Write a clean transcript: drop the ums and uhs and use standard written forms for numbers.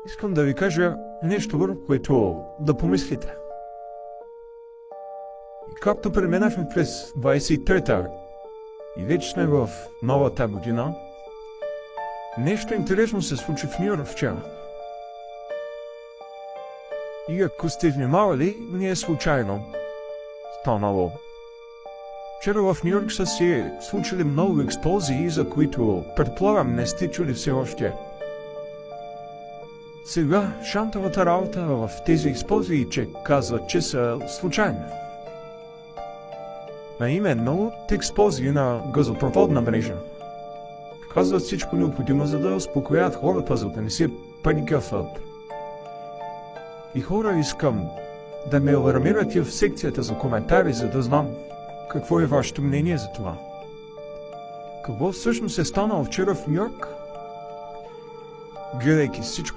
Искам да ви кажа нещо, върху което да помислите. И както преминахме през 23-та и вече сме в новата година, нещо интересно се случи в Ню-Йорк вчера. И ако сте внимавали, не е случайно станало. Вчера в Ню-Йорк са се случили много експлозии, за които предполагам не сте чули все още. Сега шантовата работа в тези експлозии, че казват, че са случайни. А именно експлозии на газопроводна мрежа. Казват всичко необходимо, за да успокоят хората, за да не се паникяват. И хора, искам да ме алармирате в секцията за коментари, за да знам какво е вашето мнение за това. Какво всъщност е станало вчера в Ню-Йорк? Гледайки всичко